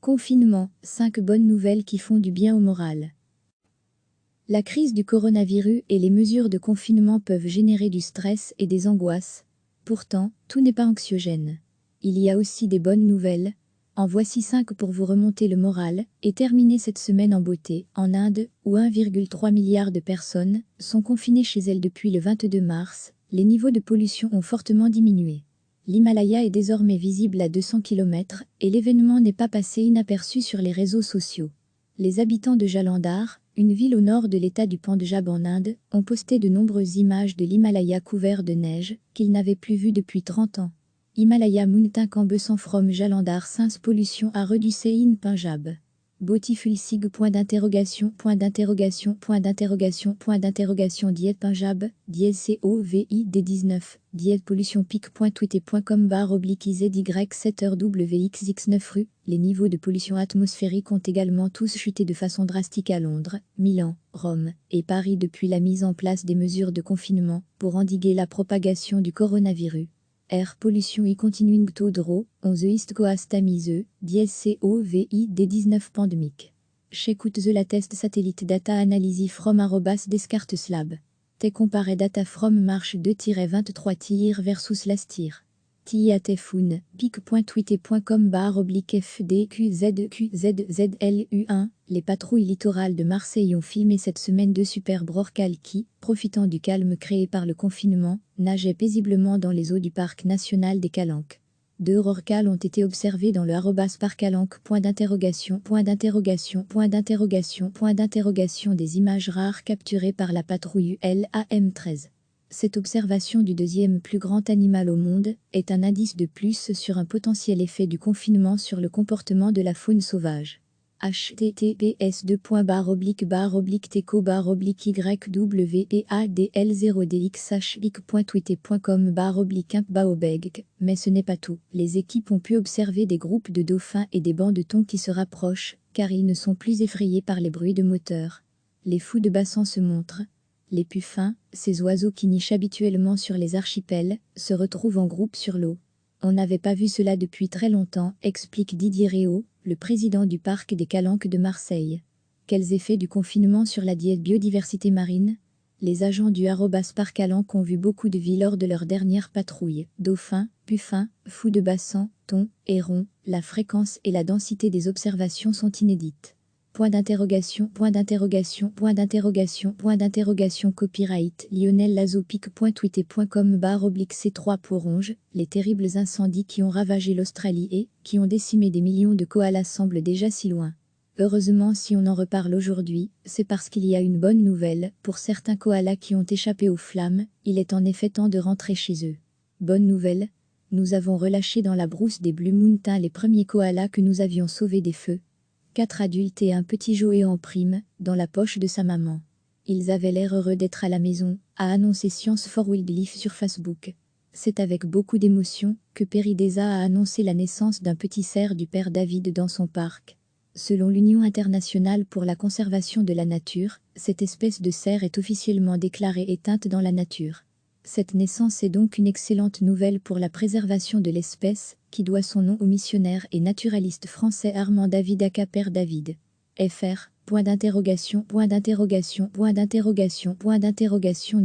Confinement, 5 bonnes nouvelles qui font du bien au moral. La crise du coronavirus et les mesures de confinement peuvent générer du stress et des angoisses. Pourtant, tout n'est pas anxiogène. Il y a aussi des bonnes nouvelles. En voici 5 pour vous remonter le moral et terminer cette semaine en beauté. En Inde, où 1,3 milliard de personnes sont confinées chez elles depuis le 22 mars, les niveaux de pollution ont fortement diminué. L'Himalaya est désormais visible à 200 km et l'événement n'est pas passé inaperçu sur les réseaux sociaux. Les habitants de Jalandhar, une ville au nord de l'état du Pendjab en Inde, ont posté de nombreuses images de l'Himalaya couvert de neige qu'ils n'avaient plus vu depuis 30 ans. Himalaya Mountain Cambesan from Jalandhar since pollution a reduced in Punjab. Botifulsig diète Punjab, dièse COVID-19, diète pollutionpic.twitter.com/IZY7RWXX9 rue. Les niveaux de pollution atmosphérique ont également tous chuté de façon drastique à Londres, Milan, Rome et Paris depuis la mise en place des mesures de confinement pour endiguer la propagation du coronavirus. Air pollution y continuing to draw, on the east coast amise, dièse COVID-19 pandemic. Check out the latest satellite data analysis from @Descartes Lab. Te compare data from March 2-23 versus last year. Tiatefun, pic.twitter.com/FDQZQZZLU1. Les patrouilles littorales de Marseille ont filmé cette semaine deux superbes rorquals qui, profitant du calme créé par le confinement, nageaient paisiblement dans les eaux du parc national des Calanques. Deux rorquals ont été observés dans le @parcalanques. Des images rares capturées par la patrouille LAM-13. Cette observation du deuxième plus grand animal au monde est un indice de plus sur un potentiel effet du confinement sur le comportement de la faune sauvage. https://teco-teadl0dxh.twitter.com/baobeg. Mais ce n'est pas tout. Les équipes ont pu observer des groupes de dauphins et des bancs de thons qui se rapprochent, car ils ne sont plus effrayés par les bruits de moteurs. Les fous de bassin se montrent. Les puffins, ces oiseaux qui nichent habituellement sur les archipels, se retrouvent en groupe sur l'eau. On n'avait pas vu cela depuis très longtemps, explique Didier Réau, le président du parc des Calanques de Marseille. Quels effets du confinement sur la biodiversité marine? Les agents du @parcalanques ont vu beaucoup de vie lors de leur dernière patrouille. Dauphins, puffins, fous de bassin, thons, hérons, la fréquence et la densité des observations sont inédites. Copyright Lionel Lazopic.twitter.com/C3 pour Ronge. Les terribles incendies qui ont ravagé l'Australie et qui ont décimé des millions de koalas semblent déjà si loin. Heureusement, si on en reparle aujourd'hui, c'est parce qu'il y a une bonne nouvelle. Pour certains koalas qui ont échappé aux flammes, il est en effet temps de rentrer chez eux. Bonne nouvelle, nous avons relâché dans la brousse des Blue Mountains les premiers koalas que nous avions sauvés des feux. 4 adultes et un petit Joey en prime, dans la poche de sa maman. Ils avaient l'air heureux d'être à la maison, a annoncé Science for Wildlife sur Facebook. C'est avec beaucoup d'émotion que Peridesa a annoncé la naissance d'un petit cerf du père David dans son parc. Selon l'Union internationale pour la conservation de la nature, cette espèce de cerf est officiellement déclarée éteinte dans la nature. Cette naissance est donc une excellente nouvelle pour la préservation de l'espèce, qui doit son nom au missionnaire et naturaliste français Armand David aka Père David. Fr. Nous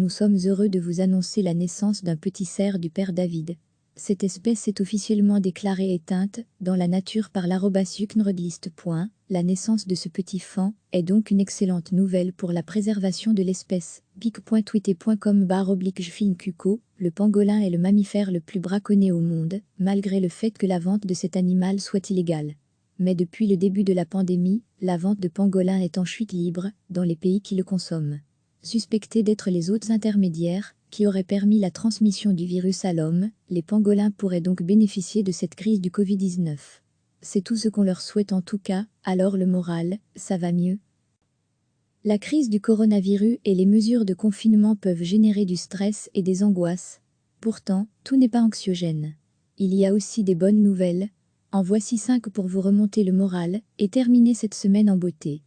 sommes heureux de vous annoncer la naissance d'un petit cerf du Père David. Cette espèce est officiellement déclarée éteinte dans la nature par @UKNREDLIST. La naissance de ce petit fan est donc une excellente nouvelle pour la préservation de l'espèce. pic.twitter.com/jfincuco. Le pangolin est le mammifère le plus braconné au monde, malgré le fait que la vente de cet animal soit illégale. Mais depuis le début de la pandémie, la vente de pangolins est en chute libre dans les pays qui le consomment. Suspectés d'être les hôtes intermédiaires qui auraient permis la transmission du virus à l'homme, les pangolins pourraient donc bénéficier de cette crise du Covid-19. C'est tout ce qu'on leur souhaite en tout cas, alors le moral, ça va mieux. La crise du coronavirus et les mesures de confinement peuvent générer du stress et des angoisses. Pourtant, tout n'est pas anxiogène. Il y a aussi des bonnes nouvelles. En voici 5 pour vous remonter le moral et terminer cette semaine en beauté.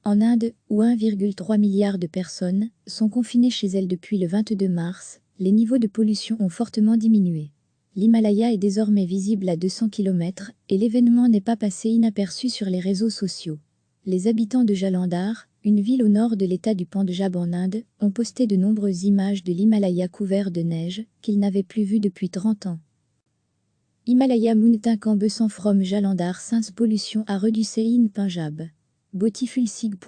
En Inde, où 1,3 milliard de personnes sont confinées chez elles depuis le 22 mars, les niveaux de pollution ont fortement diminué. L'Himalaya est désormais visible à 200 km et l'événement n'est pas passé inaperçu sur les réseaux sociaux. Les habitants de Jalandhar, une ville au nord de l'état du Pendjab en Inde, ont posté de nombreuses images de l'Himalaya couvert de neige, qu'ils n'avaient plus vu depuis 30 ans. Himalaya Mountain Cambesan from Jalandhar since pollution a reducé in Punjab. Botifulsig die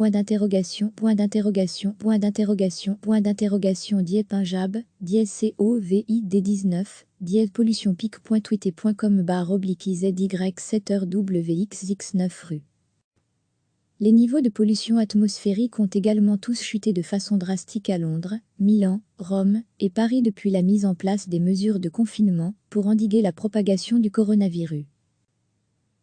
Punjab, die COVID-19, die pollutionpic.twitter.com/IZY7RWXX9 rue. Les niveaux de pollution atmosphérique ont également tous chuté de façon drastique à Londres, Milan, Rome et Paris depuis la mise en place des mesures de confinement pour endiguer la propagation du coronavirus.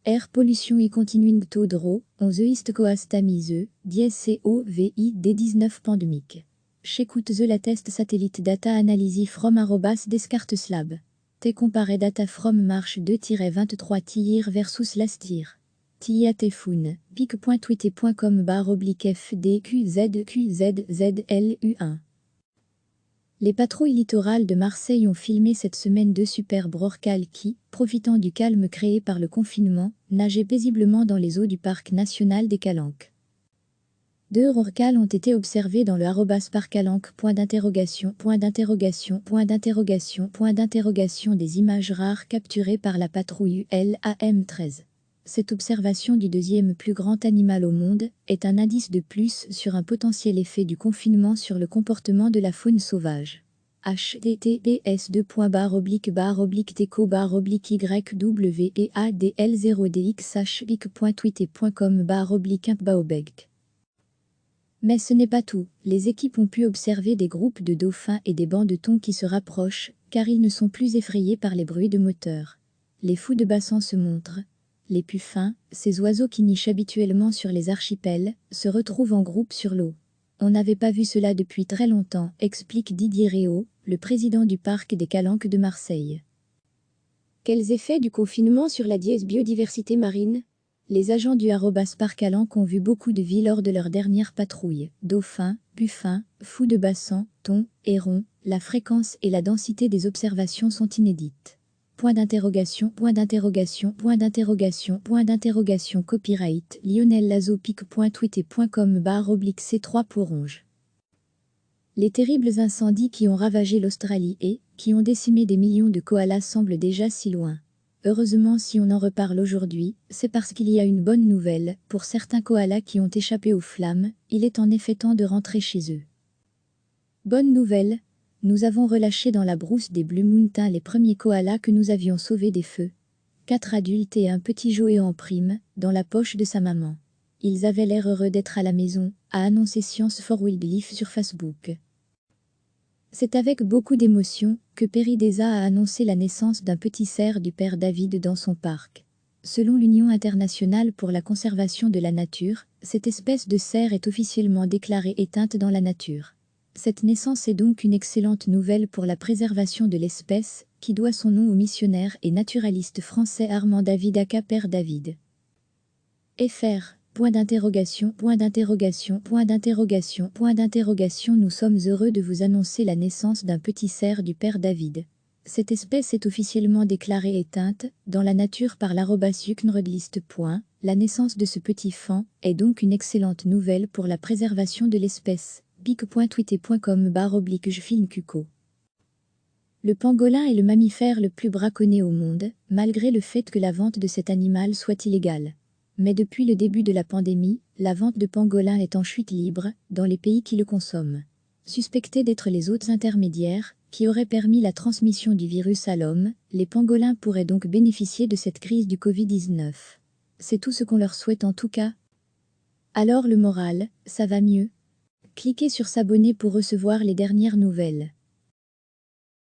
Air pollution y continuing to draw, on the east coast amise, COVID-19 pandemic. Check out the latest satellite data analysis from @Descarteslab. T compare data from March 2-23 year versus last year. Tiatefun, pic.twitter.com/FDQZQZZLU1. Les patrouilles littorales de Marseille ont filmé cette semaine 2 superbes rorquals qui, profitant du calme créé par le confinement, nageaient paisiblement dans les eaux du parc national des Calanques. 2 rorquals ont été observés dans le @parcalanques. Des images rares capturées par la patrouille LAM-13. Cette observation du deuxième plus grand animal au monde est un indice de plus sur un potentiel effet du confinement sur le comportement de la faune sauvage. https://teco/YADL0DXH-pic.twitter.com/baobeg. Mais ce n'est pas tout, les équipes ont pu observer des groupes de dauphins et des bancs de thon qui se rapprochent, car ils ne sont plus effrayés par les bruits de moteurs. Les fous de bassin se montrent. Les puffins, ces oiseaux qui nichent habituellement sur les archipels, se retrouvent en groupe sur l'eau. On n'avait pas vu cela depuis très longtemps, explique Didier Réau, le président du parc des Calanques de Marseille. Quels effets du confinement sur la biodiversité marine ? Les agents du @Parc Calanques ont vu beaucoup de vie lors de leur dernière patrouille. Dauphins, puffins, fous de bassin, thons, hérons, la fréquence et la densité des observations sont inédites. Copyright Lionel Lazo pic.twitter.com/C3 pour Ronge. Les terribles incendies qui ont ravagé l'Australie et qui ont décimé des millions de koalas semblent déjà si loin. Heureusement, si on en reparle aujourd'hui, c'est parce qu'il y a une bonne nouvelle. Pour certains koalas qui ont échappé aux flammes, il est en effet temps de rentrer chez eux. Bonne nouvelle, nous avons relâché dans la brousse des Blue Mountains les premiers koalas que nous avions sauvés des feux. 4 adultes et un petit Joey en prime, dans la poche de sa maman. Ils avaient l'air heureux d'être à la maison, a annoncé Science for Wildlife sur Facebook. C'est avec beaucoup d'émotion que PERIDESA a annoncé la naissance d'un petit cerf du père David dans son parc. Selon l'Union internationale pour la conservation de la nature, cette espèce de cerf est officiellement déclarée éteinte dans la nature. Cette naissance est donc une excellente nouvelle pour la préservation de l'espèce, qui doit son nom au missionnaire et naturaliste français Armand David aka Père David. FR. Nous sommes heureux de vous annoncer la naissance d'un petit cerf du père David. Cette espèce est officiellement déclarée éteinte dans la nature par @Yucknredlist. La naissance de ce petit faon est donc une excellente nouvelle pour la préservation de l'espèce. pic.twitter.com/jefilmcuco. Le pangolin est le mammifère le plus braconné au monde, malgré le fait que la vente de cet animal soit illégale. Mais depuis le début de la pandémie, la vente de pangolins est en chute libre dans les pays qui le consomment. Suspectés d'être les hôtes intermédiaires, qui auraient permis la transmission du virus à l'homme, les pangolins pourraient donc bénéficier de cette crise du Covid-19. C'est tout ce qu'on leur souhaite en tout cas. Alors le moral, ça va mieux ? Cliquez sur s'abonner pour recevoir les dernières nouvelles.